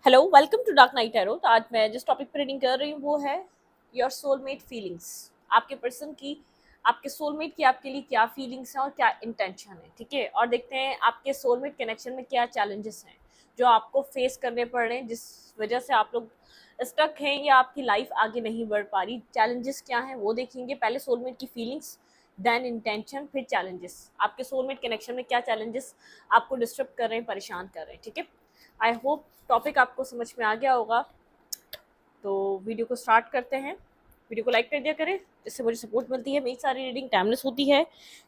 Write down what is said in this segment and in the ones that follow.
Hello, welcome to dark night tarot. तो आज मैं जिस टॉपिक पर रीडिंग कर रही हूँ वो है योर सोलमेट फीलिंग्स। आपके पर्सन की, आपके सोलमेट की आपके लिए क्या फीलिंग्स हैं और क्या इंटेंशन है। ठीक है, और देखते हैं आपके सोलमेट कनेक्शन में क्या चैलेंजेस हैं जो आपको फेस करने पड़ रहे हैं, जिस वजह से आप लोग स्टक हैं या आपकी लाइफ आगे नहीं बढ़ पा रही। चैलेंजेस क्या हैं वो देखेंगे। पहले सोलमेट की फीलिंग्स, देन इंटेंशन, फिर चैलेंजेस। आपके सोलमेट कनेक्शन में क्या चैलेंजेस आपको डिस्टर्ब कर रहे हैं, परेशान कर रहे हैं। ठीक है, आई होप टॉपिक आपको समझ में आ गया होगा। तो वीडियो को स्टार्ट करते हैं। वीडियो को लाइक कर दिया करें, जिससे मुझे सपोर्ट मिलती है। मेरी सारी रीडिंग टाइमलेस होती है,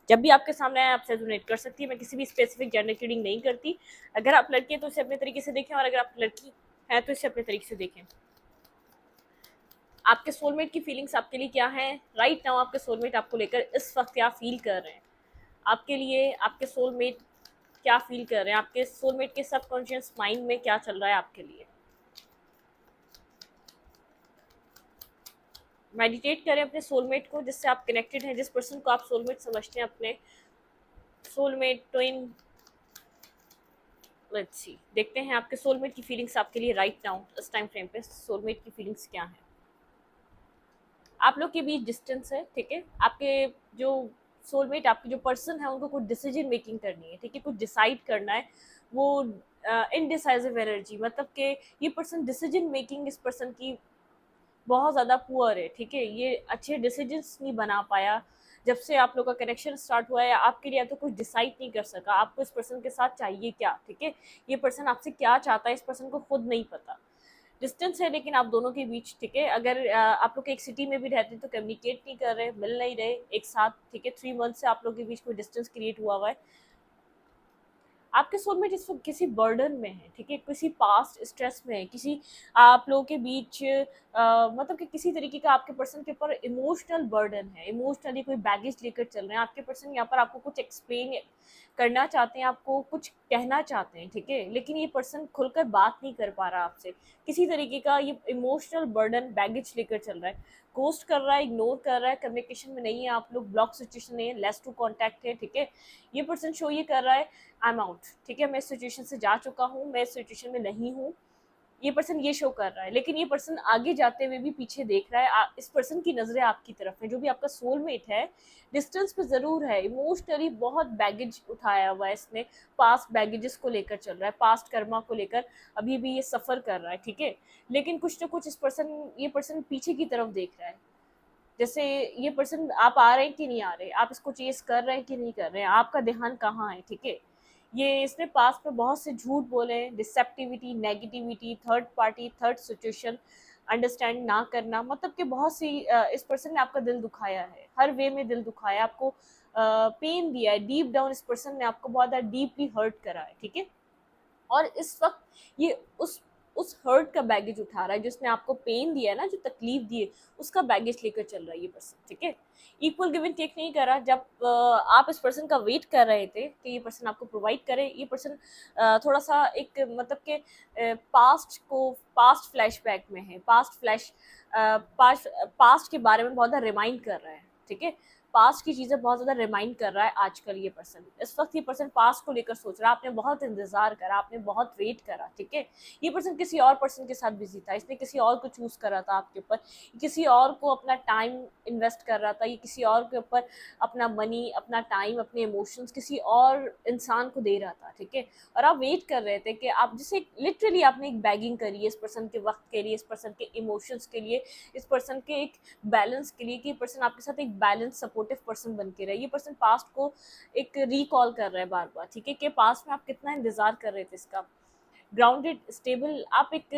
जब भी आपके सामने आए आपसे डोनेट कर सकती है। मैं किसी भी स्पेसिफिक जेंडर की रीडिंग नहीं करती। अगर आप लड़की हैं तो इसे अपने तरीके से देखें, और अगर आप लड़की हैं तो इसे अपने तरीके से देखें। आपके सोलमेट की फीलिंग्स आपके लिए क्या है राइट नाउ। आपके सोलमेट आपको लेकर इस वक्त क्या फील कर रहे हैं, आपके लिए आपके सोलमेट क्या फील कर रहे हैं, आपके सोलमेट के सबकॉन्शियस माइंड में क्या चल रहा है आपके लिए। मेडिटेट करें अपने सोलमेट को, जिससे आप कनेक्टेड हैं, जिस पर्सन को आप सोलमेट समझते हैं, अपने सोलमेट ट्विन। लेट्स सी, देखते हैं आपके सोलमेट की फीलिंग्स आपके लिए राइट नाउ इस टाइम फ्रेम पे। सोलमेट की फीलिंग्स क्या है। आप लोग के बीच डिस्टेंस है। ठीक है, आपके जो सोलमेट, आपके जो पर्सन है, उनको कुछ डिसीजन मेकिंग करनी है। ठीक है, कुछ डिसाइड करना है। वो इनडिसाइसिव एनर्जी, मतलब कि ये पर्सन डिसीजन मेकिंग इस पर्सन की बहुत ज़्यादा पुअर है। ठीक है, ये अच्छे डिसीजंस नहीं बना पाया। जब से आप लोग का कनेक्शन स्टार्ट हुआ है, आपके लिए तो कुछ डिसाइड नहीं कर सका आपको इस पर्सन के साथ चाहिए क्या। ठीक है, ये पर्सन आपसे क्या चाहता है इस पर्सन को खुद नहीं पता। डिस्टेंस है लेकिन आप दोनों के बीच। ठीक है, अगर आप लोग एक सिटी में भी रहते हैं तो कम्युनिकेट नहीं कर रहे, मिल नहीं रहे एक साथ। ठीक है, 3 मंथ से आप लोग के बीच कोई डिस्टेंस क्रिएट हुआ हुआ है। आपके सोलमेट इस वक्त किसी बर्डन में है। ठीक है, किसी पास्ट स्ट्रेस में है, किसी आप लोगों के बीच मतलब कि किसी तरीके का आपके पर्सन के ऊपर इमोशनल बर्डन है। इमोशनली कोई बैगेज लेकर चल रहे हैं आपके पर्सन। यहाँ पर आपको कुछ एक्सप्लेन करना चाहते हैं, आपको कुछ कहना चाहते हैं। ठीक है, लेकिन ये पर्सन खुलकर बात नहीं कर पा रहा आपसे। किसी तरीके का ये इमोशनल बर्डन बैगेज लेकर चल रहा है, गोस्ट कर रहा है, इग्नोर कर रहा है, कम्युनिकेशन में नहीं है आप लोग, ब्लॉक सिचुएशन नहीं है, लेस टू कॉन्टैक्ट है। ठीक है, ये पर्सन शो ये कर रहा है आई एम आउट। ठीक है, मैं इस सिचुएशन से जा चुका हूँ, मैं इस सिचुएशन में नहीं हूँ। ये पर्सन ये शो कर रहा है, लेकिन ये पर्सन आगे जाते हुए भी पीछे देख रहा है। इस पर्सन की नजरें आपकी तरफ है। जो भी आपका सोलमेट है, डिस्टेंस पे जरूर है, इमोशनली बहुत बैगेज उठाया हुआ है इसने, पास्ट बैगेजेस को लेकर चल रहा है, पास्ट कर्मा को लेकर अभी भी ये सफर कर रहा है। ठीक है, लेकिन कुछ ना कुछ ये पर्सन पीछे की तरफ देख रहा है। जैसे ये पर्सन, आप आ रहे हैं कि नहीं आ रहे, आप इसको चेस कर रहे हैं कि नहीं कर रहे हैं, आपका ध्यान कहाँ है। ठीक है, ये इसने पास्ट में बहुत से झूठ बोले हैं, deceptivity, negativity, third party, third situation, understand ना करना, मतलब कि बहुत सी इस पर्सन ने आपका दिल दुखाया है, हर वे में दिल दुखाया, आपको पेन दिया है। डीप डाउन इस पर्सन ने आपको बहुत ज़्यादा डीपली हर्ट करा है। ठीक है, और इस वक्त ये उस हर्ट का बैगेज उठा रहा है, जिसने आपको पेन दिया है ना, जो तकलीफ दी है, उसका बैगेज लेकर चल रहा है ये पर्सन। ठीक है, इक्वल गिव एंड टेक नहीं कर रहा। जब आप इस पर्सन का वेट कर रहे थे कि ये पर्सन आपको प्रोवाइड करे, ये पर्सन थोड़ा सा एक मतलब के पास्ट फ्लैशबैक में है, पास्ट के बारे में बहुत ज़्यादा रिमाइंड कर रहा है। ठीक है, पास्ट की चीज़ें बहुत ज़्यादा रिमाइंड कर रहा है आजकल ये पर्सन। इस वक्त ये पर्सन पास्ट को लेकर सोच रहा है। आपने बहुत इंतजार करा, आपने बहुत वेट करा। ठीक है, ये पर्सन किसी और पर्सन के साथ बिजी था, इसने किसी और को चूज करा था आपके ऊपर, किसी और को अपना टाइम इन्वेस्ट कर रहा था, ये किसी और के ऊपर अपना मनी, अपना टाइम, अपने इमोशंस किसी और इंसान को दे रहा था। ठीक है, और आप वेट कर रहे थे कि आप, जिसे लिटरली आपने एक बैगिंग करी है इस पर्सन के वक्त के लिए, इस पर्सन के इमोशंस के लिए, इस पर्सन के एक बैलेंस के लिए, कि ये पर्सन आपके साथ एक बैलेंस सपोर्टिव पर्सन बन के रहे। ये पर्सन पास्ट को एक रिकॉल कर रहा है बार बार। ठीक है, कि पास्ट में आप कितना इंतजार कर रहे थे इसका। ग्राउंडेड, स्टेबल, आप एक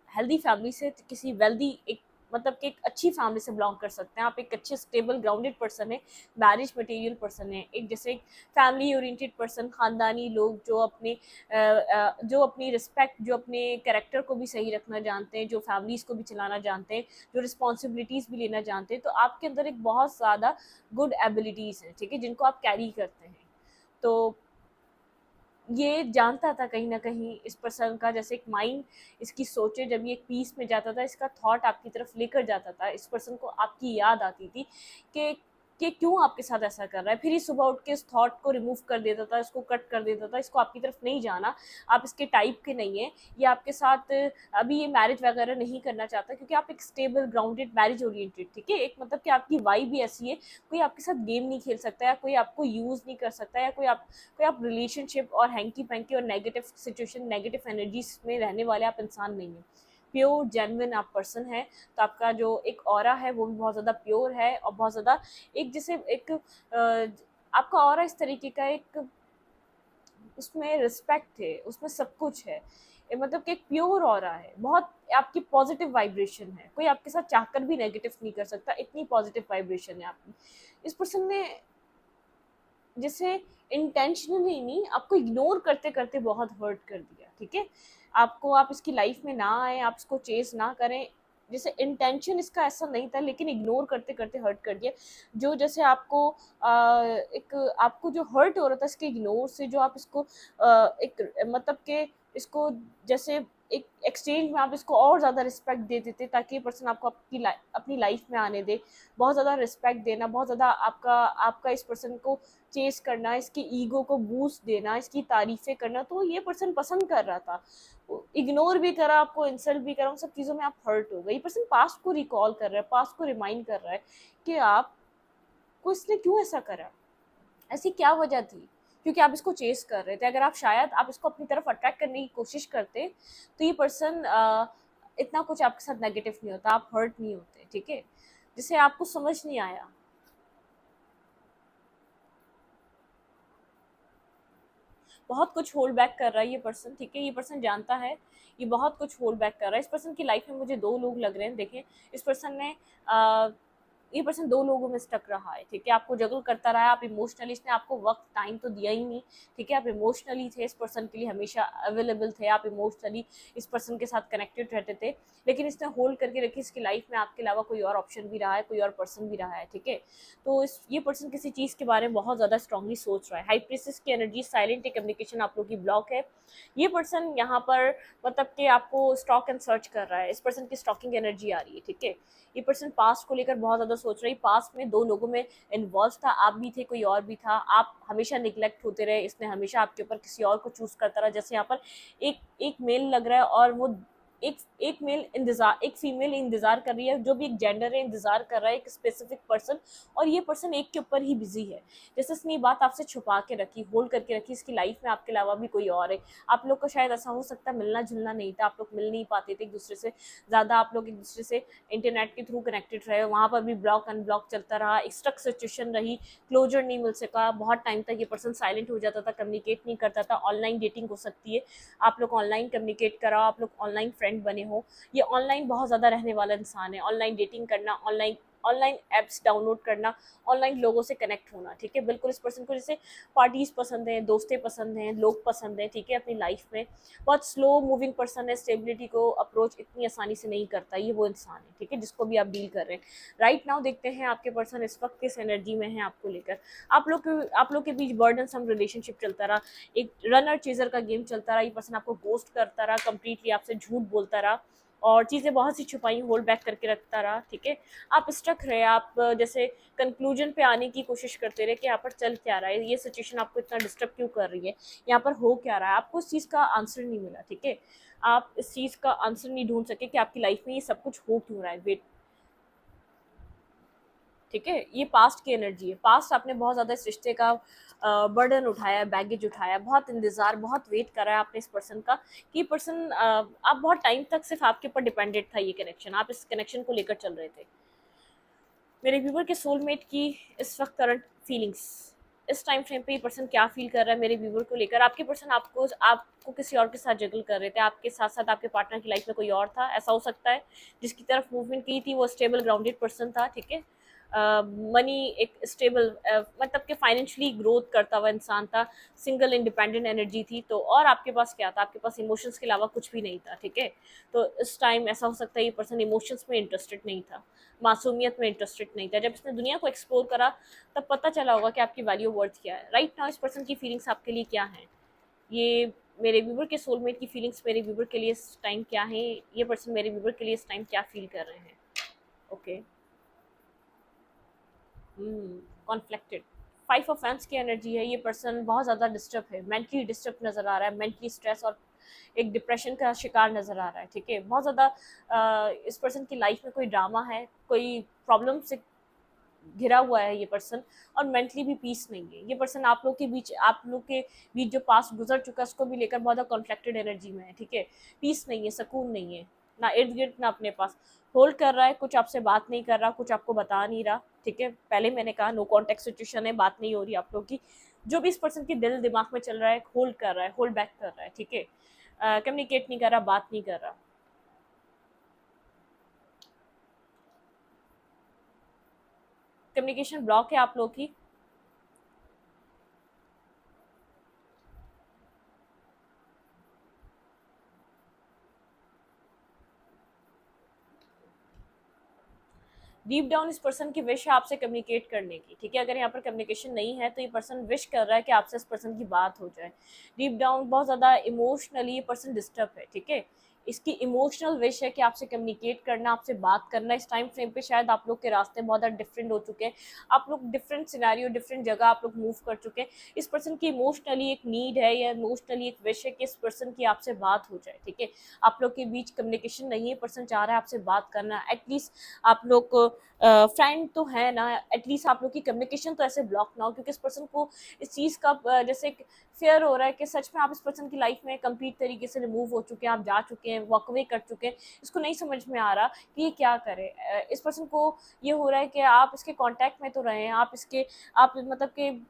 हेल्दी फैमिली से, किसी वेल्दी, एक मतलब कि एक अच्छी फैमिली से बिलोंग कर सकते हैं। आप एक अच्छे स्टेबल ग्राउंडेड पर्सन है, मैरिज मटेरियल पर्सन है, एक जैसे एक फैमिली ओरिएंटेड पर्सन, खानदानी लोग जो अपनी रिस्पेक्ट, जो अपने कैरेक्टर को भी सही रखना जानते हैं, जो फैमिलीज को भी चलाना जानते हैं, जो रिस्पॉन्सिबिलिटीज़ भी लेना जानते हैं। तो आपके अंदर एक बहुत ज़्यादा गुड एबिलिटीज़ हैं। ठीक है, जिनको आप कैरी करते हैं। तो ये जानता था कहीं न कहीं इस पर्सन का, जैसे एक माइंड इसकी सोचे, जब ये एक पीस में जाता था, इसका थॉट आपकी तरफ लेकर जाता था, इस पर्सन को आपकी याद आती थी कि कि क्यों आपके साथ ऐसा कर रहा है। फिर ही सुबह उठ के इस थॉट को रिमूव कर देता था, इसको कट कर देता था, इसको आपकी तरफ नहीं जाना, आप इसके टाइप के नहीं है, ये आपके साथ अभी ये मैरिज वगैरह नहीं करना चाहता, क्योंकि आप एक स्टेबल ग्राउंडेड मैरिज ओरिएंटेड, ठीक है, एक मतलब कि आपकी वाइब भी ऐसी है, कोई आपके साथ गेम नहीं खेल सकता, या कोई आपको यूज़ नहीं कर सकता, या कोई आप रिलेशनशिप और हैंकी पैंकी और नेगेटिव सिचुएशन, नेगेटिव एनर्जीज में रहने वाले आप इंसान नहीं हैं। प्योर जेन्युइन आप पर्सन है, तो आपका जो एक ऑरा है वो भी बहुत ज़्यादा प्योर है, और बहुत ज़्यादा एक जैसे एक आपका ऑरा इस तरीके का एक, उसमें रिस्पेक्ट है, उसमें सब कुछ है, मतलब कि एक प्योर ऑरा है, बहुत आपकी पॉजिटिव वाइब्रेशन है, कोई आपके साथ चाहकर भी नेगेटिव नहीं कर सकता, इतनी पॉजिटिव वाइब्रेशन है आपकी। इस पर्सन ने जैसे इंटेंशनली नहीं, आपको इग्नोर करते करते बहुत हर्ट कर दिया, ठीक है, आपको, आप इसकी लाइफ में ना आए, आप इसको चेस ना करें, जैसे इंटेंशन इसका ऐसा नहीं था, लेकिन इग्नोर करते करते हर्ट कर दिया। जो जैसे आपको एक आपको जो हर्ट हो रहा था इसके इग्नोर से, जो आप इसको एक मतलब के इसको जैसे एक एक्सचेंज में आप इसको और ज़्यादा रिस्पेक्ट दे देते, ताकि ये पर्सन आपको अपनी लाइफ में आने दे, बहुत ज़्यादा रिस्पेक्ट देना, बहुत ज़्यादा आपका आपका इस पर्सन को चेस करना, इसकी ईगो को बूस्ट देना, इसकी तारीफें करना, तो ये पर्सन पसंद कर रहा था। इग्नोर भी करा, आपको इंसल्ट भी करा, उन सब चीज़ों में आप हर्ट हो गए। ये पर्सन पास्ट को रिकॉल कर रहा है, पास्ट को रिमाइंड कर रहा है कि आपको इसने क्यों ऐसा करा, ऐसी क्या वजह थी, क्योंकि आप इसको चेस कर रहे थे। अगर आप शायद आप इसको अपनी तरफ अट्रैक्ट करने की कोशिश करते, तो ये पर्सन इतना कुछ आपके साथ नेगेटिव नहीं होता, आप हर्ट नहीं होते, ठीक है, जिसे आपको समझ नहीं आया। बहुत कुछ होल्ड बैक कर रहा है ये पर्सन, ठीक है, ये पर्सन जानता है ये बहुत कुछ होल्ड बैक कर रहा है। इस पर्सन की लाइफ में मुझे दो लोग लग रहे हैं, देखें, इस पर्सन ने ये पर्सन दो लोगों में स्टक रहा है, ठीक है, आपको जगल करता रहा, आप इमोशनली, इसने आपको वक्त टाइम तो दिया ही नहीं, ठीक है, आप इमोशनली थे, इस पर्सन के लिए हमेशा अवेलेबल थे, आप इमोशनली इस पर्सन के साथ कनेक्टेड रहते थे, लेकिन इसने होल्ड करके रखी इसकी लाइफ में आपके अलावा कोई और ऑप्शन भी रहा है, कोई और पर्सन भी रहा है, ठीक है। तो इस ये पर्सन किसी चीज़ के बारे में बहुत ज़्यादा स्ट्रांगली सोच रहा है। हाई प्रीसेस की एनर्जी, साइलेंट कम्युनिकेशन आप लोग की ब्लॉक है। ये पर्सन यहाँ पर मतलब कि आपको स्टॉक एंड सर्च कर रहा है, इस पर्सन की स्टॉकिंग एनर्जी आ रही है, ठीक है। ये पर्सन पास्ट को लेकर बहुत ज़्यादा सोच रही, पास्ट में दो लोगों में इन्वॉल्व था, आप भी थे, कोई और भी था, आप हमेशा निगलेक्ट होते रहे, इसने हमेशा आपके ऊपर किसी और को चूज करता रहा। जैसे यहाँ पर एक एक मेल लग रहा है, और वो एक मेल इंतजार, एक फीमेल इंतजार कर रही है, जो भी एक जेंडर है इंतजार कर रहा है एक स्पेसिफिक पर्सन, और ये पर्सन एक के ऊपर ही बिजी है। जैसे इसने ये बात आपसे छुपा के रखी, होल्ड करके रखी, इसकी लाइफ में आपके अलावा भी कोई और है। आप लोग को शायद ऐसा हो सकता है मिलना जुलना नहीं था, आप लोग मिल नहीं पाते थे एक दूसरे से ज़्यादा, आप लोग एक दूसरे से इंटरनेट के थ्रू कनेक्टेड रहे, वहाँ पर भी ब्लॉक अनब्लॉक चलता रहा, एक स्ट्रक सिचुएशन रही, क्लोजर नहीं मिल सका, बहुत टाइम तक ये पर्सन साइलेंट हो जाता था, कम्युनिकेट नहीं करता था। ऑनलाइन डेटिंग हो सकती है, आप लोग ऑनलाइन कम्युनिकेट करा, आप लोग ऑनलाइन फ्रेंड बने हो, ये ऑनलाइन बहुत ज़्यादा रहने वाला इंसान है, ऑनलाइन डेटिंग करना, ऑनलाइन ऑनलाइन ऐप्स डाउनलोड करना, ऑनलाइन लोगों से कनेक्ट होना, ठीक है, बिल्कुल इस पर्सन को जैसे पार्टीज पसंद हैं, दोस्तें पसंद हैं, लोग पसंद हैं, ठीक है, अपनी लाइफ में बहुत स्लो मूविंग पर्सन है, स्टेबिलिटी को अप्रोच इतनी आसानी से नहीं करता, ये वो इंसान है, ठीक है, जिसको भी आप डील कर रहे हैं। राइट नाउ देखते हैं आपके पर्सन इस वक्त किस एनर्जी में है आपको लेकर। आप लोग के बीच बर्डन सम रिलेशनशिप चलता रहा, एक रनर चेजर का गेम चलता रहा, ये पर्सन आपको गोस्ट करता रहा, कंप्लीटली आपसे झूठ बोलता रहा, और चीज़ें बहुत सी छुपाई होल्ड बैक करके रखता रहा, ठीक है। आप स्टक रहे, आप जैसे कंक्लूजन पे आने की कोशिश करते रहे कि यहाँ पर चल क्या रहा है, ये सिचुएशन आपको इतना डिस्टर्ब क्यों कर रही है, यहाँ पर हो क्या रहा है, आपको इस चीज़ का आंसर नहीं मिला, ठीक है, आप इस चीज़ का आंसर नहीं ढूंढ सके कि आपकी लाइफ में ये सब कुछ हो क्यों रहा है। वेट, ठीक है, ये पास्ट की एनर्जी है, पास्ट आपने बहुत ज़्यादा इस रिश्ते का बर्डन उठाया, बैगेज उठाया, बहुत इंतज़ार, बहुत वेट करा है आपने इस पर्सन का, कि पर्सन आप बहुत टाइम तक सिर्फ आपके ऊपर डिपेंडेंट था ये कनेक्शन, आप इस कनेक्शन को लेकर चल रहे थे। मेरे व्यूवर के सोलमेट की इस वक्त करंट फीलिंग्स, इस टाइम फ्रेम पे ये पर्सन क्या फील कर रहा है मेरे व्यूवर को लेकर। आपके पर्सन आपको किसी और के साथ जगल कर रहे थे, आपके साथ साथ आपके पार्टनर की लाइफ में कोई और था, ऐसा हो सकता है। जिसकी तरफ मूवमेंट की थी वो स्टेबल ग्राउंडेड पर्सन था, ठीक है, मनी एक स्टेबल मतलब कि फाइनेंशियली ग्रोथ करता हुआ इंसान था, सिंगल इंडिपेंडेंट एनर्जी थी। तो और आपके पास क्या था, आपके पास इमोशंस के अलावा कुछ भी नहीं था, ठीक है। तो इस टाइम ऐसा हो सकता है ये पर्सन इमोशंस में इंटरेस्टेड नहीं था, मासूमियत में इंटरेस्टेड नहीं था। जब इसने दुनिया को एक्सप्लोर करा तब पता चला होगा कि आपकी वैल्यू वर्थ क्या है। राइट नाउ इस पर्सन की फीलिंग्स आपके लिए क्या हैं, ये मेरे व्यूवर के सोलमेट की फीलिंग्स मेरे व्यूवर के लिए इस टाइम क्या है, ये पर्सन मेरे व्यूवर के लिए इस टाइम क्या फील कर रहे हैं। Okay, conflicted. 5 ऑफ फैंस की एनर्जी है, ये पर्सन बहुत ज़्यादा डिस्टर्ब है, मेंटली डिस्टर्ब नज़र आ रहा है, मेंटली स्ट्रेस और एक डिप्रेशन का शिकार नज़र आ रहा है, ठीक है। बहुत ज़्यादा इस पर्सन की लाइफ में कोई ड्रामा है, कोई प्रॉब्लम से घिरा हुआ है ये पर्सन, और मेंटली भी पीस नहीं है ये पर्सन। आप लोग के बीच जो पास्ट गुजर चुका है उसको भी लेकर बहुत ज़्यादा कॉन्फ्लिक्टेड एनर्जी में है, ठीक है। पीस नहीं है, सुकून नहीं है, ना इर्द गिर्द ना अपने पास। होल्ड कर रहा है, कुछ आपसे बात नहीं कर रहा, कुछ आपको बता नहीं रहा, ठीक है। पहले मैंने कहा नो कॉन्टेक्ट सिचुएशन है, बात नहीं हो रही आप लोग की। जो भी इस पर्सन के दिल दिमाग में चल रहा है, होल्ड कर रहा है, होल्ड बैक कर रहा है, ठीक है। कम्युनिकेट नहीं कर रहा, बात नहीं कर रहा। कम्युनिकेशन ब्लॉक है आप लोग की। डीप डाउन इस पर्सन की विश है आपसे कम्युनिकेट करने की, ठीक है। अगर यहाँ पर कम्युनिकेशन नहीं है तो ये पर्सन विश कर रहा है कि आपसे इस पर्सन की बात हो जाए। डीप डाउन बहुत ज़्यादा इमोशनली ये पर्सन डिस्टर्ब है, ठीक है। इसकी इमोशनल विश है कि आपसे कम्युनिकेट करना, आपसे बात करना। इस टाइम फ्रेम पे शायद आप लोग के रास्ते बहुत ज़्यादा डिफरेंट हो चुके हैं, आप लोग डिफरेंट सिनेरियो, डिफरेंट जगह आप लोग मूव कर चुके हैं। इस पर्सन की इमोशनली एक नीड है या इमोशनली एक विश है कि इस पर्सन की आपसे बात हो जाए, ठीक है। आप लोग के बीच कम्युनिकेशन नहीं है, पर्सन चाह रहा है आपसे बात करना। एटलीस्ट आप लोग को फ्रेंड तो है ना, एटलीस्ट आप लोग की कम्युनिकेशन तो ऐसे ब्लॉक ना हो, क्योंकि इस पर्सन को इस चीज़ का जैसे फेयर हो रहा है कि सच में आप इस पर्सन की लाइफ में कंप्लीट तरीके से रिमूव हो चुके हैं, आप जा चुके हैं, वॉक अवे कर चुके हैं। इसको नहीं समझ में आ रहा कि ये क्या करे। इस पर्सन को ये हो रहा है कि आप इसके कांटेक्ट में तो रहे हैं, आप मतलब कि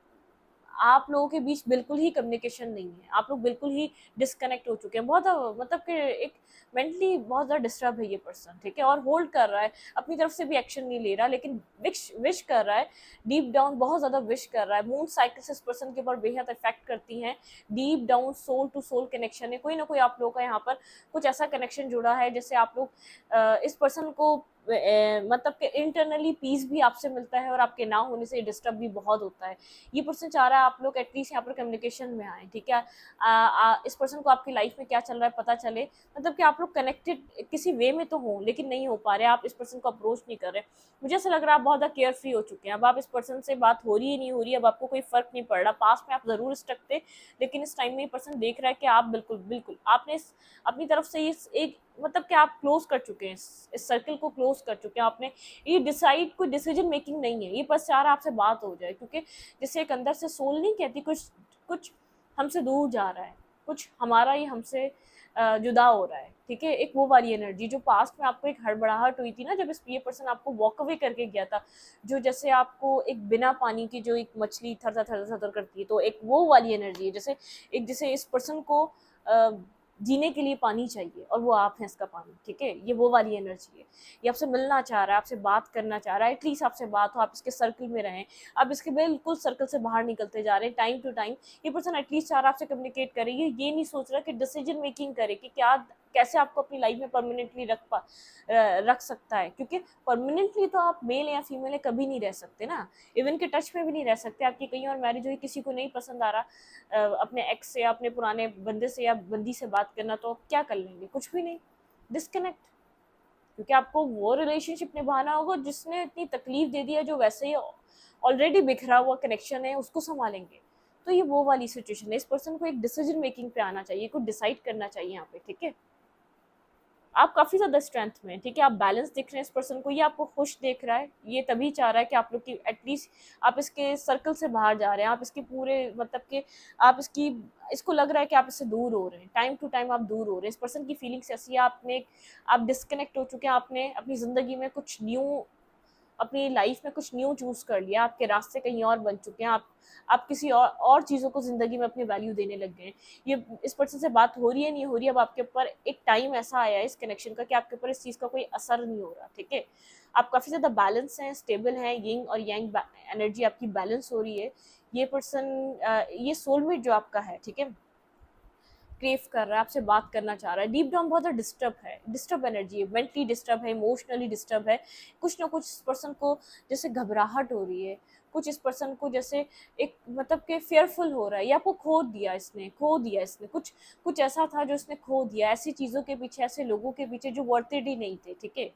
आप लोगों के बीच बिल्कुल ही कम्युनिकेशन नहीं है, आप लोग बिल्कुल ही डिस्कनेक्ट हो चुके हैं। बहुत मतलब कि एक मेंटली बहुत ज़्यादा डिस्टर्ब है ये पर्सन, ठीक है। और होल्ड कर रहा है, अपनी तरफ से भी एक्शन नहीं ले रहा, लेकिन विश विश कर रहा है। डीप डाउन बहुत ज़्यादा विश कर रहा है। मून साइकिल्स इस पर्सन के ऊपर बेहद इफेक्ट करती हैं। Deep down soul to soul connection है, कोई ना कोई आप लोगों का यहाँ पर कुछ ऐसा कनेक्शन जुड़ा है जैसे आप लोग इस पर्सन को मतलब कि इंटरनली पीस भी आपसे मिलता है, और आपके ना होने से डिस्टर्ब भी बहुत होता है। ये पर्सन चाह रहा है आप लोग एटलीस्ट यहाँ पर कम्युनिकेशन में आए, ठीक है। इस पर्सन को आपकी लाइफ में क्या चल रहा है पता चले, मतलब कि आप लोग कनेक्टेड किसी वे में तो हो, लेकिन नहीं हो पा रहे, आप इस पर्सन को अप्रोच नहीं कर रहे। मुझे ऐसा लग रहा है आप बहुत ज़्यादा केयर फ्री हो चुके हैं। अब आप इस पर्सन से बात हो रही है नहीं हो रही है, अब आपको कोई फर्क नहीं पड़ रहा। पास में आप ज़रूर स्टक थे, लेकिन इस टाइम में ये पर्सन देख रहा है कि आप बिल्कुल बिल्कुल आपने अपनी तरफ से इस एक मतलब कि आप क्लोज कर चुके हैं, इस सर्कल को क्लोज कर चुके हैं आपने। ये डिसाइड कोई डिसीजन मेकिंग नहीं है, ये बस चाह रहा है आपसे बात हो जाए, क्योंकि जैसे एक अंदर से सोल नहीं कहती, कुछ कुछ हमसे दूर जा रहा है, कुछ हमारा ही हमसे जुदा हो रहा है, ठीक है। एक वो वाली एनर्जी जो पास्ट में आपको एक हड़बड़ाहट हुई थी ना, जब इस ये पर्सन आपको वॉक अवे करके गया था, जो जैसे आपको एक बिना पानी की जो एक मछली थर थर थर थर करती है, तो एक वो वाली एनर्जी है। जैसे इस पर्सन को जीने के लिए पानी चाहिए, और वो आप हैं इसका पानी, ठीक है। ये वो वाली एनर्जी है। ये आपसे मिलना चाह रहा है, आपसे बात करना चाह रहा है, एटलीस्ट आपसे बात हो, आप इसके सर्कल में रहें। अब इसके बिल्कुल सर्कल से बाहर निकलते जा रहे हैं टाइम टू टाइम। ये पर्सन एटलीस्ट चाह रहा है आपसे कम्युनिकेट करे, ये नहीं सोच रहा कि डिसीजन मेकिंग करे कि क्या कैसे आपको अपनी लाइफ में परमानेंटली रख सकता है, क्योंकि परमानेंटली तो आप मेल या फीमेल कभी नहीं रह सकते ना, इवन के टच में भी नहीं रह सकते। आपकी कहीं और मैरिज हुई, किसी को नहीं पसंद आ रहा अपने एक्स से या अपने पुराने बंदे से या बंदी से बात करना, तो आप क्या कर लेंगे? कुछ भी नहीं, डिस्कनेक्ट। क्योंकि आपको वो रिलेशनशिप निभाना होगा जिसने इतनी तकलीफ दे दी है, जो वैसे ही ऑलरेडी बिखरा हुआ कनेक्शन है उसको संभालेंगे। तो ये वो वाली सिचुएशन है। इस पर्सन को एक डिसीजन मेकिंग पे आना चाहिए, कुछ डिसाइड करना चाहिए यहाँ पे, ठीक है। आप काफ़ी ज़्यादा स्ट्रेंथ में, ठीक है। आप बैलेंस देख रहे हैं इस पर्सन को, ये आपको खुश देख रहा है, ये तभी चाह रहा है कि आप लोग की एटलीस्ट आप इसके सर्कल से बाहर जा रहे हैं, आप इसके पूरे मतलब कि आप इसको लग रहा है कि आप इससे दूर हो रहे हैं, टाइम टू टाइम आप दूर हो रहे हैं। इस पर्सन की फीलिंग्स ऐसी है, आप डिस्कनेक्ट हो चुके हैं, आपने अपनी ज़िंदगी में कुछ न्यू अपनी लाइफ में कुछ न्यू चूज़ कर लिया, आपके रास्ते कहीं और बन चुके हैं, आप किसी और चीज़ों को ज़िंदगी में अपनी वैल्यू देने लग गए हैं। ये इस पर्सन से बात हो रही है नहीं हो रही है, अब आपके ऊपर एक टाइम ऐसा आया है इस कनेक्शन का कि आपके ऊपर इस चीज़ का कोई असर नहीं हो रहा, ठीक है। आप काफ़ी ज़्यादा बैलेंस हैं, स्टेबल हैं, यिंग और यांग एनर्जी आपकी बैलेंस हो रही है। ये पर्सन ये सोलमेट जो आपका है, ठीक है, क्रेव कर रहा है, आपसे बात करना चाह रहा है। डीप डाउन बहुत ज़्यादा डिस्टर्ब है, डिस्टर्ब एनर्जी है, मेंटली डिस्टर्ब है, इमोशनली डिस्टर्ब है। कुछ ना कुछ इस पर्सन को जैसे घबराहट हो रही है, कुछ इस पर्सन को जैसे एक मतलब कि फेयरफुल हो रहा है, या आपको खो दिया इसने कुछ कुछ ऐसा था जो इसने खो दिया, ऐसी चीज़ों के पीछे, ऐसे लोगों के पीछे जो वर्थ इट ही नहीं थे, ठीक है।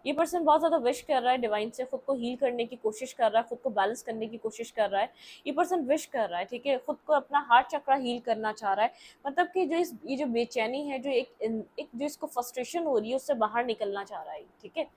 ये पर्सन बहुत ज़्यादा विश कर रहा है डिवाइन से, खुद को हील करने की कोशिश कर रहा है, खुद को बैलेंस करने की कोशिश कर रहा है। ये पर्सन विश कर रहा है, ठीक है, खुद को अपना हार्ट चक्रा हील करना चाह रहा है। मतलब कि ये जो बेचैनी है, जो एक जो इसको फ्रस्ट्रेशन हो रही है, उससे बाहर निकलना चाह रहा है, ठीक है।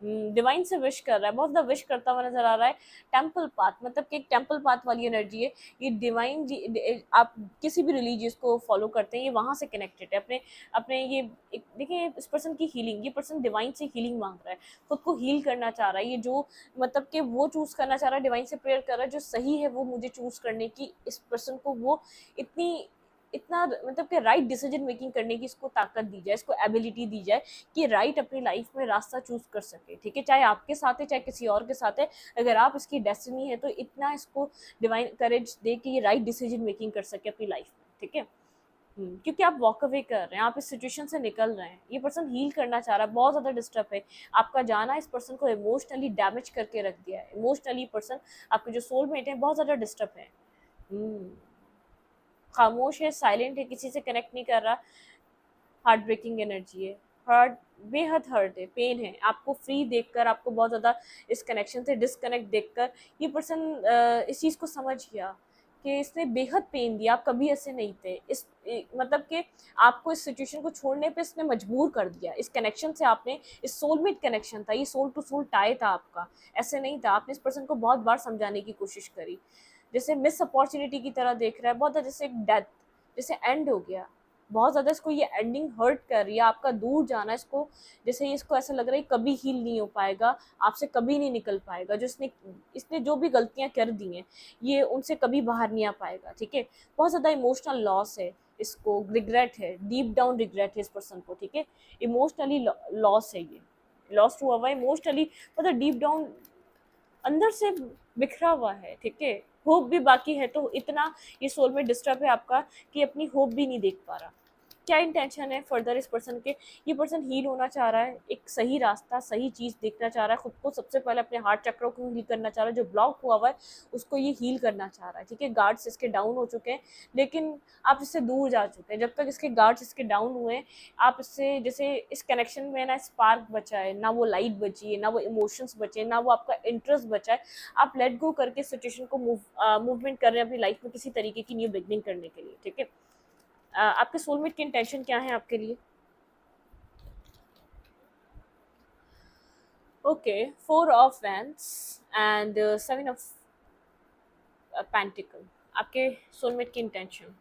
डिवाइन से विश कर रहा है, बहुत ज़्यादा विश करता हुआ नजर आ रहा है। टेम्पल पाथ, मतलब कि एक टेम्पल पाथ वाली एनर्जी है ये। आप किसी भी रिलीजियस को फॉलो करते हैं, ये वहाँ से कनेक्टेड है अपने अपने ये देखिए इस पर्सन की हीलिंग, ये पर्सन डिवाइन से हीलिंग मांग रहा है, खुद को हील करना चाह रहा है। ये जो मतलब कि वो चूज करना चाह रहा है, डिवाइन से प्रेयर कर रहा है, जो सही है वो मुझे चूज करने की, इस पर्सन को वो इतनी इतना मतलब कि राइट डिसीजन मेकिंग करने की इसको ताकत दी जाए, इसको एबिलिटी दी जाए कि राइट अपनी लाइफ में रास्ता चूज कर सके, ठीक है, चाहे आपके साथ है चाहे किसी और के साथ है। अगर आप इसकी डेस्टिनी है तो इतना इसको डिवाइन करेज दे कि ये राइट डिसीजन मेकिंग कर सके अपनी लाइफ में, ठीक है। क्योंकि आप वॉक अवे कर रहे हैं, आप इस सिचुएशन से निकल रहे हैं। ये पर्सन हील करना चाह रहा है, बहुत ज़्यादा डिस्टर्ब है। आपका जाना इस पर्सन को इमोशनली डैमेज करके रख दिया है। इमोशनली पर्सन, आपके जो सोलमेट है, बहुत ज़्यादा डिस्टर्ब है। खामोश है, साइलेंट है, किसी से कनेक्ट नहीं कर रहा। हार्ट ब्रेकिंग एनर्जी है, हर्ट, बेहद हर्ट है, पेन है। आपको फ्री देखकर, आपको बहुत ज़्यादा इस कनेक्शन से डिसकनेक्ट देखकर ये पर्सन इस चीज़ को समझ गया कि इसने बेहद पेन दिया। आप कभी ऐसे नहीं थे, मतलब कि आपको इस सिचुएशन को छोड़ने पे इसने मजबूर कर दिया। इस कनेक्शन से आपने, इस सोलमेट कनेक्शन था, ये सोल टू सोल टाई था आपका, ऐसे नहीं था। आपने इस पर्सन को बहुत बार समझाने की कोशिश करी, जैसे मिस अपॉर्चुनिटी की तरह देख रहा है, बहुत ज़्यादा जैसे एक डेथ, जैसे एंड हो गया। बहुत ज़्यादा इसको ये एंडिंग हर्ट कर रही है, आपका दूर जाना इसको, जैसे इसको ऐसा लग रहा है कभी हील नहीं हो पाएगा, आपसे कभी नहीं निकल पाएगा। जो इसने जो भी गलतियां कर दी हैं, ये उनसे कभी बाहर नहीं आ पाएगा, ठीक है। बहुत ज़्यादा इमोशनल लॉस है इसको, रिग्रेट है, डीप डाउन रिग्रेट है इस पर्सन को, ठीक है। इमोशनली लॉस है, ये लॉस्ट हुआ हुआ इमोशनली, मतलब डीप डाउन अंदर से बिखरा हुआ है, ठीक है। होप भी बाकी है, तो इतना ये सोल में डिस्टर्ब है आपका कि अपनी होप भी नहीं देख पा रहा। क्या इंटेंशन है फर्दर इस पर्सन के? ये पर्सन हील होना चाह रहा है, एक सही रास्ता, सही चीज़ देखना चाह रहा है, खुद को सबसे पहले अपने हार्ट चक्रों को हील करना चाह रहा है। जो ब्लॉक हुआ हुआ है उसको ये हील करना चाह रहा है, ठीक है। गार्ड्स इसके डाउन हो चुके हैं, लेकिन आप इससे दूर जा चुके हैं। जब तक इसके गार्ड्स इसके डाउन हुए, आप इससे, जैसे इस कनेक्शन में ना स्पार्क बचा है, ना वो लाइट बची है, ना वो इमोशंस बचे, ना वो आपका इंटरेस्ट बचा है। आप लेट गो करके सिचुएशन को मूवमेंट कर रहे हैं अपनी लाइफ में किसी तरीके की न्यू बिगनिंग करने के लिए, ठीक है। आपके सोलमेट की इंटेंशन क्या है आपके लिए? Okay, 4 of wands and 7 of pentacle. आपके सोलमेट की इंटेंशन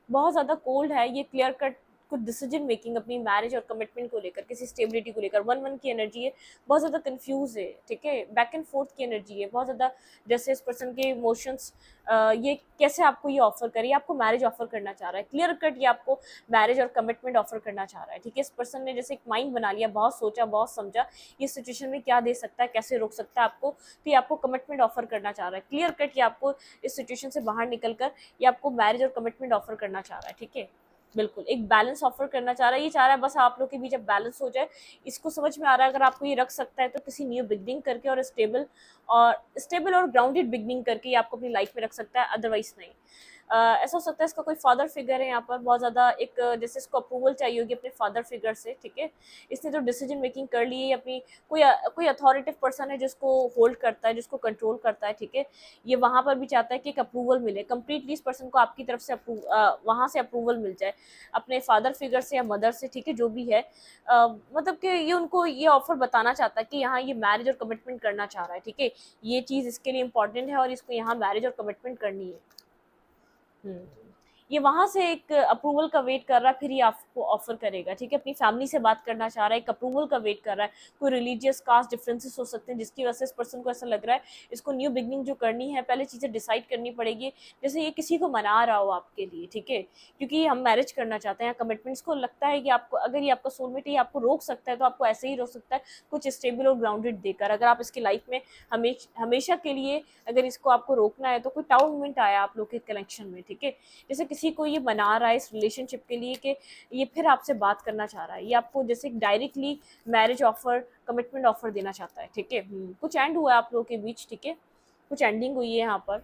बहुत ज़्यादा कोल्ड है, ये क्लियर कट कुछ डिसीजन मेकिंग अपनी मैरिज और कमिटमेंट को लेकर, किसी स्टेबिलिटी को लेकर, 1-1 की एनर्जी है, बहुत ज़्यादा कंफ्यूज है, ठीक है। बैक एंड फोर्थ की एनर्जी है बहुत ज़्यादा, जैसे इस पर्सन के इमोशंस, ये कैसे आपको ये ऑफर करे, आपको मैरिज ऑफर करना चाह रहा है, क्लियर कट ये आपको मैरिज और कमिटमेंट ऑफर करना चाह रहा है, ठीक है। इस पर्सन ने जैसे एक माइंड बना लिया, बहुत सोचा, बहुत समझा, ये सिचुएशन में क्या दे सकता है, कैसे रोक सकता है आपको, तो ये आपको कमिटमेंट ऑफर करना चाह रहा है, क्लियर कट ये आपको इस सिचुएशन से बाहर निकल कर ये आपको मैरिज और कमिटमेंट ऑफर करना चाह रहा है, ठीक है। बिल्कुल एक बैलेंस ऑफर करना चाह रहा है, ये चाह रहा है बस आप लोग के बीच अब बैलेंस हो जाए। इसको समझ में आ रहा है अगर आपको ये रख सकता है तो किसी न्यू बिगनिंग करके और स्टेबल और ग्राउंडेड बिगनिंग करके ये आपको अपनी लाइफ में रख सकता है, अदरवाइज नहीं। ऐसा हो सकता है इसका कोई फादर फिगर है यहाँ पर, बहुत ज़्यादा एक जैसे इसको अप्रूवल चाहिए होगी अपने फादर फिगर से, ठीक है। इसने जो डिसीजन मेकिंग कर ली है अपनी, कोई अथॉरिटिव पर्सन है जिसको होल्ड करता है, जिसको कंट्रोल करता है, ठीक है। ये वहाँ पर भी चाहता है कि एक अप्रूवल मिले कंप्लीटली इस पर्सन को, आपकी तरफ से वहाँ से अप्रूवल मिल जाए अपने फादर फिगर से या मदर से, ठीक है, जो भी है। मतलब कि ये उनको ये ऑफर बताना चाहता है कि यहाँ ये मैरिज और कमिटमेंट करना चाह रहा है, ठीक है। ये चीज़ इसके लिए इंपॉर्टेंट है और इसको यहाँ मैरिज और कमिटमेंट करनी है। हम्म, ये वहां से एक अप्रूवल का वेट कर रहा है, फिर ये आपको ऑफर करेगा, ठीक है। अपनी फैमिली से बात करना चाह रहा है, एक अप्रूवल का वेट कर रहा है। कोई रिलीजियस कास्ट डिफरेंसेस हो सकते हैं जिसकी वजह से इस पर्सन को ऐसा लग रहा है इसको न्यू बिगनिंग जो करनी है पहले चीज़ें डिसाइड करनी पड़ेगी। जैसे ये किसी को मना रहा हो आपके लिए, ठीक है, क्योंकि हम मैरिज करना चाहते हैं, कमिटमेंट्स को लगता है कि आपको, अगर ये आपका सोलमेट है ये आपको रोक सकता है तो आपको ऐसे ही रोक सकता है कुछ स्टेबल और ग्राउंडेड देकर। अगर आप इसकी लाइफ में हमेशा के लिए अगर इसको आपको रोकना है तो कोई टाउन मोमेंट आया आप लोग के कनेक्शन में, ठीक है। जैसे किसी को ये मना रहा है इस रिलेशनशिप के लिए कि ये फिर आपसे बात करना चाह रहा है, ये आपको जैसे directly marriage offer, commitment offer देना चाहता है, ठीक है। कुछ एंड हुआ है आप लोगों के बीच, ठीक है, कुछ एंडिंग हुई है यहाँ पर।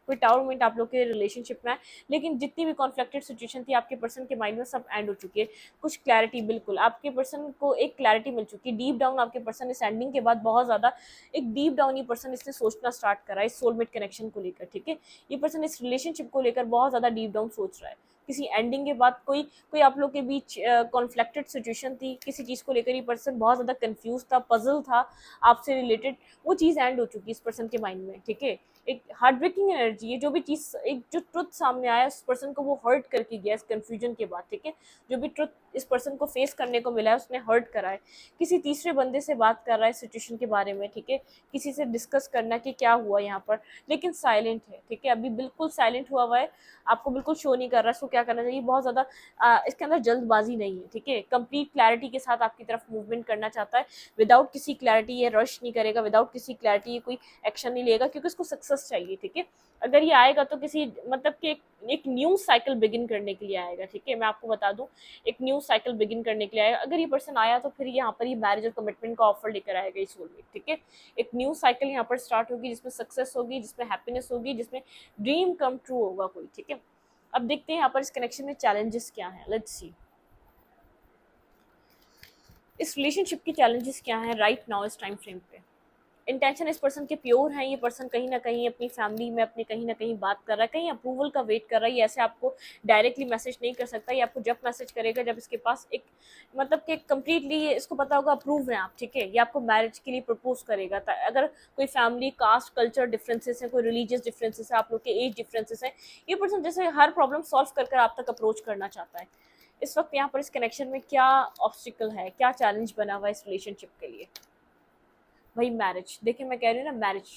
कोई टावर मोमेंट आप लोग के रिलेशनशिप में है, लेकिन जितनी भी कॉन्फ्लिक्टेड सिचुएशन थी आपके पर्सन के माइंड में सब एंड हो चुकी है। कुछ क्लैरिटी, बिल्कुल आपके पर्सन को एक क्लैरिटी मिल चुकी है। डीप डाउन आपके पर्सन इस एंडिंग के बाद बहुत ज़्यादा एक डीप डाउन ये पर्सन इसने सोचना स्टार्ट करा है इस सोलमेट कनेक्शन को लेकर, ठीक है। ये पर्सन इस रिलेशनशिप को लेकर बहुत ज़्यादा डीप डाउन सोच रहा है। किसी एंडिंग के बाद कोई कोई आप लोग के बीच कॉन्फ्लिक्टेड सिचुएशन थी, किसी चीज़ को लेकर ये पर्सन बहुत ज़्यादा कंफ्यूज था, पजल था आपसे रिलेटेड, वो चीज़ एंड हो चुकी है इस पर्सन के माइंड में, ठीक है। एक हार्ट ब्रेकिंग एनर्जी है, जो भी चीज़, एक जो ट्रुथ सामने आया उस पर्सन को वो हर्ट करके गया इस कन्फ्यूजन के बाद, ठीक है। जो भी ट्रुथ इस पर्सन को फेस करने को मिला है उसने हर्ट करा है। किसी तीसरे बंदे से बात कर रहा है सिचुएशन के बारे में, ठीक है। किसी से डिस्कस करना कि क्या हुआ यहाँ पर, लेकिन साइलेंट है, ठीक है। अभी बिल्कुल साइलेंट हुआ है, आपको बिल्कुल शो नहीं कर रहा है इसको क्या करना चाहिए। बहुत ज़्यादा इसके अंदर जल्दबाजी नहीं है, ठीक है। कंप्लीट क्लैरिटी के साथ आपकी तरफ मूवमेंट करना चाहता है। विदाउट किसी क्लैरिटी ये रश नहीं करेगा, विदाउट किसी क्लैरिटी ये कोई एक्शन नहीं लेगा, क्योंकि उसको सक्सेस चाहिए, ठीक है। अगर ये आएगा तो किसी मतलब कि एक न्यू साइकिल बिगिन करने के लिए आएगा, ठीक है। मैं आपको बता दूं, एक न्यू साइकिल बिगिन करने के लिए आएगा। अगर ये पर्सन आया तो फिर यहाँ पर ये मैरिज और कमिटमेंट का ऑफर लेकर आएगा इस सोलमेट, ठीक है। एक न्यू साइकिल यहाँ पर स्टार्ट होगी जिसमें सक्सेस होगी, जिसमें हैप्पीनेस होगी, जिसमें ड्रीम कम ट्रू होगा कोई, ठीक है। अब देखते हैं यहाँ पर इस कनेक्शन में चैलेंजेस क्या हैं, लेट्स सी इस रिलेशनशिप की चैलेंजेस क्या हैं राइट नाउ इस टाइम फ्रेम पे। इंटेंशन इस पर्सन के प्योर हैं, ये पर्सन कहीं ना कहीं अपनी फैमिली में अपने कहीं ना कहीं बात कर रहा है, कहीं अप्रूवल का वेट कर रहा है। ये ऐसे आपको डायरेक्टली मैसेज नहीं कर सकता, ये आपको जब मैसेज करेगा जब इसके पास एक मतलब कि कम्प्लीटली इसको पता होगा अप्रूव है आप, ठीक है। ये आपको मैरिज के लिए प्रपोज करेगा। अगर कोई फैमिली कास्ट कल्चर डिफरेंसेस है, कोई रिलीजियस डिफरेंसेस है, आप लोग के एज डिफरेंसेस है, ये पर्सन जैसे हर प्रॉब्लम सॉल्व कर आप तक अप्रोच करना चाहता है। इस वक्त यहाँ पर इस कनेक्शन में क्या ऑब्स्टिकल है, क्या चैलेंज बना हुआ है इस रिलेशनशिप के लिए। वही मैरिज, देखिए मैं कह रही हूँ ना मैरिज,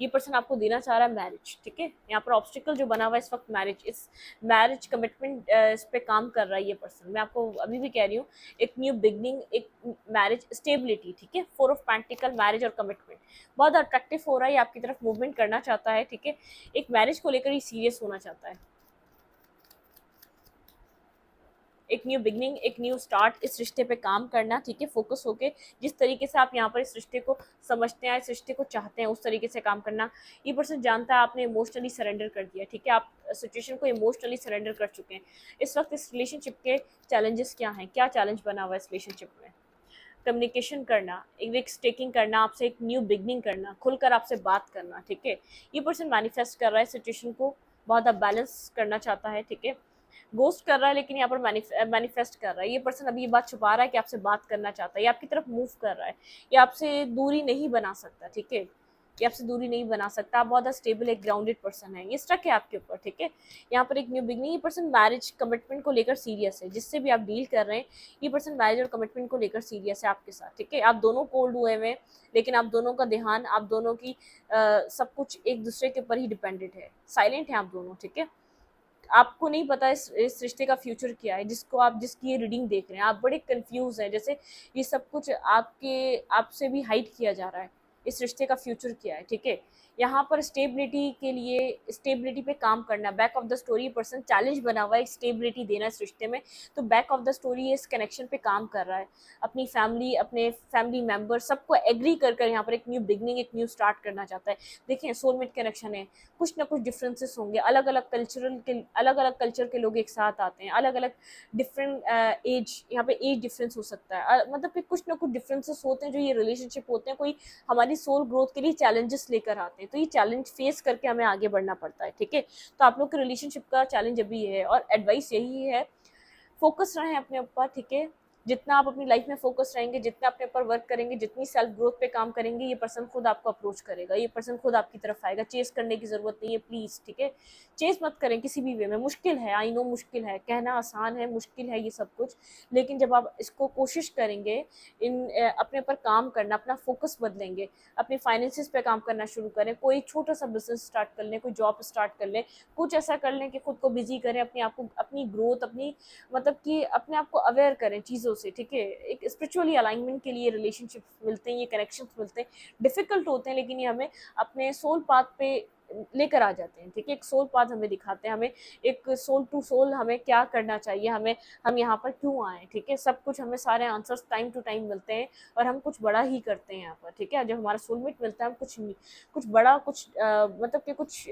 ये पर्सन आपको देना चाह रहा है मैरिज, ठीक है। यहाँ पर ऑब्स्टिकल जो बना हुआ है इस वक्त मैरिज, इस मैरिज कमिटमेंट इस पे काम कर रहा है ये पर्सन। मैं आपको अभी भी कह रही हूँ, एक न्यू बिगनिंग, एक मैरिज स्टेबिलिटी, ठीक है। 4 ऑफ पेंटिकल, मैरिज और कमिटमेंट बहुत अट्रैक्टिव हो रहा है, ये आपकी तरफ मूवमेंट करना चाहता है, ठीक है। एक मैरिज को लेकर ही सीरियस होना चाहता है। एक न्यू बिगनिंग, एक न्यू स्टार्ट, इस रिश्ते पे काम करना, ठीक है। फोकस होके जिस तरीके से आप यहाँ पर इस रिश्ते को समझते हैं, इस रिश्ते को चाहते हैं, उस तरीके से काम करना। ये पर्सन जानता है आपने इमोशनली सरेंडर कर दिया, ठीक है। आप सिचुएशन को इमोशनली सरेंडर कर चुके हैं। इस वक्त इस रिलेशनशिप के चैलेंजेस क्या हैं, क्या चैलेंज बना हुआ है इस रिलेशनशिप में। कम्युनिकेशन करना, एक रिस्क टेकिंग करना, आपसे एक न्यू बिगनिंग करना, खुलकर आपसे बात करना, ठीक है। ये पर्सन मैनिफेस्ट कर रहा है सिचुएशन को, बहुत अब बैलेंस करना चाहता है, ठीक है। गोस्ट कर रहा है लेकिन यहाँ पर मैनिफेस्ट कर रहा है। ये पर्सन अभी ये बात छुपा रहा है कि आपसे बात करना चाहता है, ये आपकी तरफ मूव कर रहा है, ये आपसे दूरी नहीं बना सकता, ठीक है। ये आपसे दूरी नहीं बना सकता। आप बहुत स्टेबल एक ग्राउंडेड पर्सन है, ये स्टक है आपके ऊपर, ठीक है। यहाँ पर एक न्यू बिगनिंग, ये पर्सन मैरिज कमिटमेंट को लेकर सीरियस है, जिससे भी आप डील कर रहे हैं ये पर्सन मैरिज और कमिटमेंट को लेकर सीरियस है आपके साथ, ठीक है। आप दोनों कोल्ड हुए हुए हैं, लेकिन आप दोनों का ध्यान, आप दोनों की सब कुछ एक दूसरे के ऊपर ही डिपेंडेंट है। साइलेंट है आप दोनों, ठीक है। आपको नहीं पता इस रिश्ते का फ्यूचर क्या है, जिसकी ये रीडिंग देख रहे हैं। आप बड़े कंफ्यूज हैं, जैसे ये सब कुछ आपसे भी हाइड किया जा रहा है। इस रिश्ते का फ्यूचर क्या है, ठीक है। यहाँ पर स्टेबिलिटी के लिए, स्टेबिलिटी पे काम करना, back of the story person challenge बना हुआ है स्टेबिलिटी देना इस रिश्ते में। तो बैक ऑफ द स्टोरी इस कनेक्शन पे काम कर रहा है, अपनी फैमिली, अपने फैमिली मेम्बर सबको एग्री कर यहाँ पर एक न्यू बिगनिंग, एक न्यू स्टार्ट करना चाहता है। देखिए सोलमेट कनेक्शन है, कुछ ना कुछ डिफरेंसेस होंगे, अलग अलग कल्चर के लोग एक साथ आते हैं, अलग अलग डिफरेंट एज, यहाँ पे एज डिफरेंस हो सकता है, मतलब कि कुछ ना कुछ डिफरेंसेस होते हैं जो ये रिलेशनशिप होते हैं, कोई हमारी सोल ग्रोथ के लिए चैलेंजेस लेकर आते हैं। तो ये चैलेंज फेस करके हमें आगे बढ़ना पड़ता है, ठीक है। तो आप लोग के रिलेशनशिप का चैलेंज अभी ये है, और एडवाइस यही है, फोकस रहें अपने ऊपर, ठीक है। जितना आप अपनी लाइफ में फोकस रहेंगे, जितना अपने ऊपर वर्क करेंगे, जितनी सेल्फ ग्रोथ पे काम करेंगे, ये पर्सन खुद आपको अप्रोच करेगा, ये पर्सन खुद आपकी तरफ आएगा। चेस करने की जरूरत नहीं है प्लीज, ठीक है। चेस मत करें किसी भी वे में। मुश्किल है, आई नो मुश्किल है, कहना आसान है, मुश्किल है ये सब कुछ, लेकिन जब आप इसको कोशिश करेंगे, अपने ऊपर काम करना, अपना फोकस बदलेंगे, अपने फाइनेंसिस पे काम करना शुरू करें, कोई छोटा सा बिजनेस स्टार्ट कर लें, कोई जॉब स्टार्ट कर लें, कुछ ऐसा कर लें कि खुद को बिजी करें, अपने आप को, अपनी ग्रोथ, अपनी मतलब कि अपने आप को अवेयर करें चीज़ों से, ठीक है। एक स्पिरिचुअली अलाइनमेंट के लिए रिलेशनशिप मिलते हैं, ये कनेक्शंस मिलते हैं, डिफिकल्ट होते हैं, लेकिन ये हमें अपने सोल पाथ पे लेकर आ जाते हैं, ठीक है। एक सोल पाथ हमें दिखाते हैं, हमें एक सोल टू सोल हमें क्या करना चाहिए, हम यहाँ पर क्यों आए, ठीक है। सब कुछ हमें सारे आंसर्स टाइम टू टाइम मिलते हैं, और हम कुछ बड़ा ही करते हैं यहाँ पर, ठीक है। जब हमारा सोलमेट मिलता है हम कुछ बड़ा, कुछ मतलब कि कुछ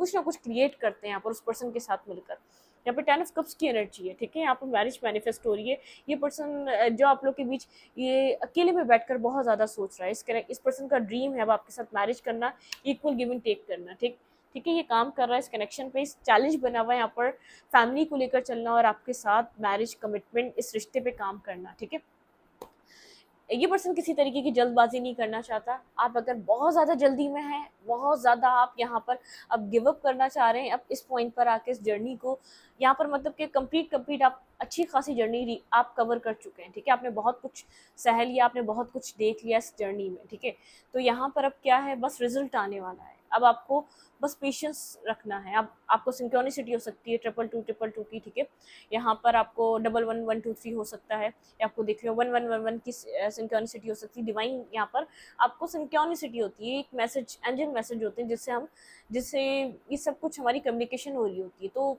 कुछ ना कुछ क्रिएट करते हैं यहाँ पर उस पर्सन के साथ मिलकर। यहाँ पे 10 ऑफ कप्स की एनर्जी है, ठीक है। यहाँ पर मैरिज मैनिफेस्ट हो रही है। ये पर्सन जो आप लोग के बीच ये अकेले में बैठकर बहुत ज़्यादा सोच रहा है, इस पर्सन का ड्रीम है अब आपके साथ मैरिज करना, इक्वल गिव एंड टेक करना, ठीक ठीक है। ये काम कर रहा है इस कनेक्शन पे, इस चैलेंज बना हुआ है यहाँ पर फैमिली को लेकर चलना और आपके साथ मैरिज कमिटमेंट इस रिश्ते पे काम करना, ठीक है। ये पर्सन किसी तरीके की जल्दबाजी नहीं करना चाहता। आप अगर बहुत ज़्यादा जल्दी में हैं, बहुत ज़्यादा आप यहाँ पर अब गिव अप करना चाह रहे हैं, अब इस पॉइंट पर आके इस जर्नी को यहाँ पर मतलब कि कंप्लीट आप अच्छी खासी जर्नी आप कवर कर चुके हैं, ठीक है। आपने बहुत कुछ सह लिया, आपने बहुत कुछ देख लिया इस जर्नी में, ठीक है। तो यहाँ पर अब क्या है, बस रिजल्ट आने वाला है। अब आपको बस पेशेंस रखना है। अब आपको सिंक्रोनिसिटी हो सकती है 222 की, ठीक है। यहाँ पर आपको 111123 हो सकता है, या आपको देख रहे हो 1111 की सिंक्रोनिसिटी हो सकती है। डिवाइन यहाँ पर आपको सिंक्रोनिसिटी होती है, एक मैसेज, एंजल मैसेज होते हैं जिससे ये सब कुछ हमारी कम्युनिकेशन हो रही होती है। तो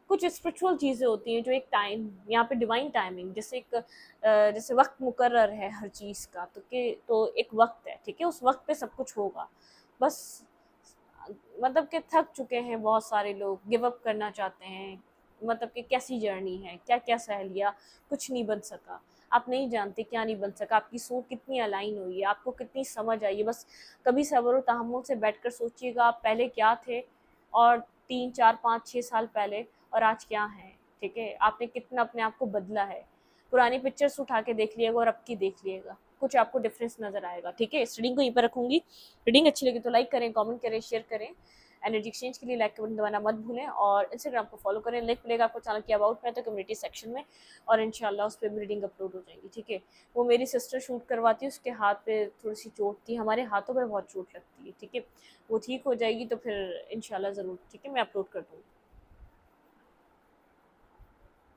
कुछ स्पिरिचुअल चीज़ें होती हैं जो एक टाइम यहाँ पे डिवाइन टाइमिंग, जैसे वक्त मुकर्रर है हर चीज़ का, तो एक वक्त है, ठीक है। उस वक्त पे सब कुछ होगा। बस मतलब कि थक चुके हैं बहुत सारे लोग, गिव अप करना चाहते हैं, मतलब कि कैसी जर्नी है, क्या क्या सह लिया, कुछ नहीं बन सका। आप नहीं जानते क्या नहीं बन सका, आपकी सोच कितनी अलाइन हुई है, आपको कितनी समझ आई है। बस कभी सब्र और तहम्मुल से बैठकर सोचिएगा आप पहले क्या थे, और 3 4 5 6 साल पहले, और आज क्या है, ठीक है। आपने कितना अपने आप को बदला है। पुरानी पिक्चर्स उठा के देख लिएगा और अब की देख लिएगा, कुछ आपको डिफरेंस नजर आएगा, ठीक है। इस रीडिंग को यहीं पर रखूंगी। रीडिंग अच्छी लगी तो लाइक करें, कमेंट करें, शेयर करें। एनर्जी एक्सचेंज के लिए लाइक का बटन दबाना मत भूलें, और इंस्टाग्राम को फॉलो करें। लिंक मिलेगा आपको चैनल के अबाउट में, तो कम्युनिटी सेक्शन में, और इंशाल्लाह उस पर भी रीडिंग अपलोड हो जाएगी, ठीक है। वो मेरी सिस्टर शूट करवाती है, उसके हाथ पे थोड़ी सी चोट थी, हमारे हाथों पर बहुत चोट लगती है, ठीक है। वो ठीक हो जाएगी तो फिर इंशाल्लाह ज़रूर, ठीक है, मैं अपलोड कर दूँगी।